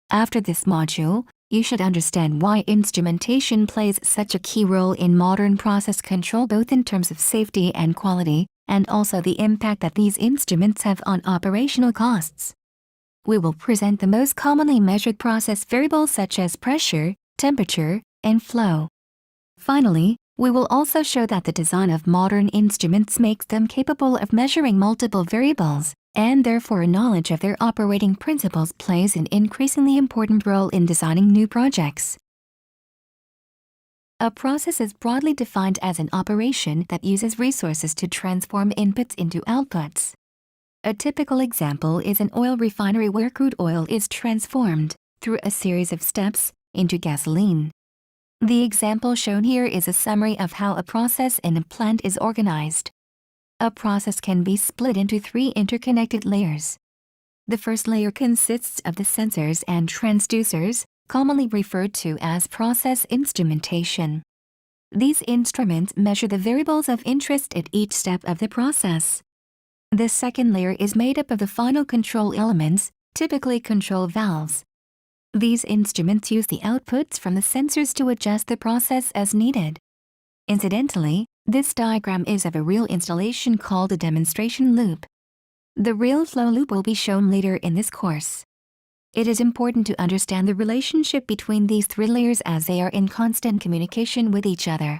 After this module, you should understand why instrumentation plays such a key role in modern process control, both in terms of safety and quality, and also the impact that these instruments have on operational costs. We will present the most commonly measured process variables such as pressure, temperature, and flow. Finally, we will also show that the design of modern instruments makes them capable of measuring multiple variables, and therefore knowledge of their operating principles plays an increasingly important role in designing new projects. A process is broadly defined as an operation that uses resources to transform inputs into outputs. A typical example is an oil refinery where crude oil is transformed, through a series of steps, into gasoline. The example shown here is a summary of how a process in a plant is organized. A process can be split into 3 interconnected layers. The first layer consists of the sensors and transducers, commonly referred to as process instrumentation. These instruments measure the variables of interest at each step of the process. The second layer is made up of the final control elements, typically control valves. These instruments use the outputs from the sensors to adjust the process as needed. Incidentally, this diagram is of a real installation called a demonstration loop. The real flow loop will be shown later in this course. It is important to understand the relationship between these 3 layers as they are in constant communication with each other.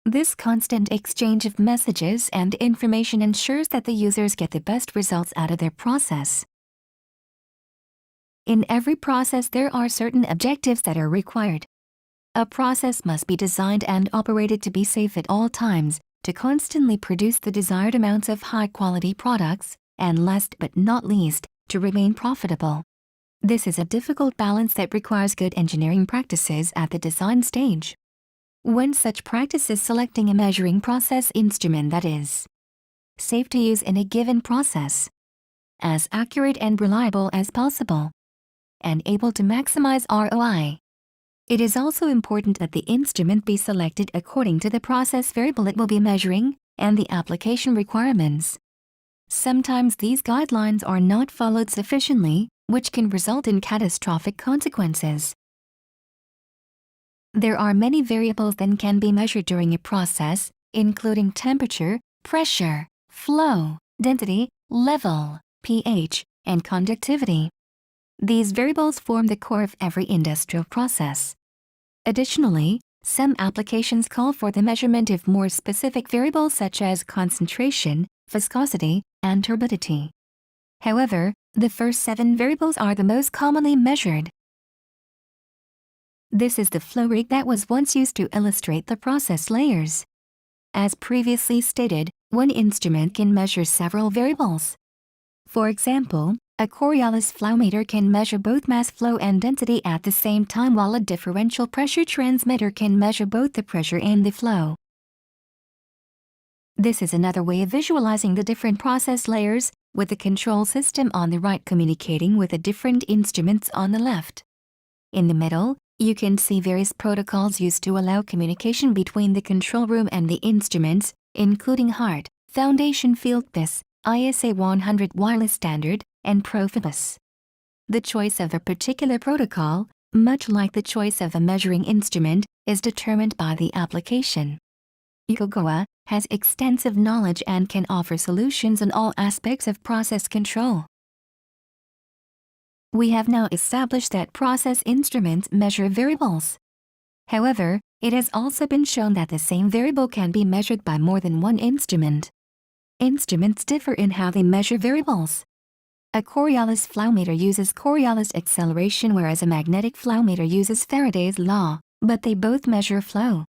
This constant exchange of messages and information ensures that the users get the best results out of their process. In every process, there are certain objectives that are required. A process must be designed and operated to be safe at all times, to constantly produce the desired amounts of high-quality products, and last but not least, to remain profitable. This is a difficult balance that requires good engineering practices at the design stage. One such practice is selecting a measuring process instrument that is safe to use in a given process, as accurate and reliable as possible, and able to maximize ROI. It is also important that the instrument be selected according to the process variable it will be measuring and the application requirements. Sometimes these guidelines are not followed sufficiently, which can result in catastrophic consequences. There are many variables that can be measured during a process, including temperature, pressure, flow, density, level, pH, and conductivity. These variables form the core of every industrial process. Additionally, some applications call for the measurement of more specific variables such as concentration, viscosity, and turbidity. However, the first 7 variables are the most commonly measured. This is the flow rig that was once used to illustrate the process layers. As previously stated, one instrument can measure several variables. For example, a Coriolis flow meter can measure both mass flow and density at the same time, while a differential pressure transmitter can measure both the pressure and the flow. This is another way of visualizing the different process layers, with the control system on the right communicating with the different instruments on the left. In the middle, you can see various protocols used to allow communication between the control room and the instruments, including HART, Foundation Fieldbus, ISA 100 Wireless Standard, and Profibus. The choice of a particular protocol, much like the choice of a measuring instrument, is determined by the application. Yokogawa has extensive knowledge and can offer solutions in all aspects of process control. We have now established that process instruments measure variables. However, it has also been shown that the same variable can be measured by more than one instrument. Instruments differ in how they measure variables. A Coriolis flow meter uses Coriolis acceleration, whereas a magnetic flow meter uses Faraday's law, but they both measure flow.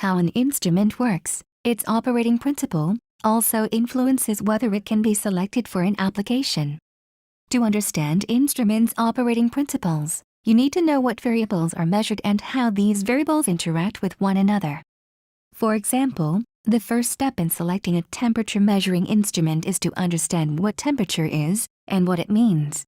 How an instrument works, its operating principle, also influences whether it can be selected for an application. To understand instruments' operating principles, you need to know what variables are measured and how these variables interact with one another. For example, the first step in selecting a temperature measuring instrument is to understand what temperature is and what it means.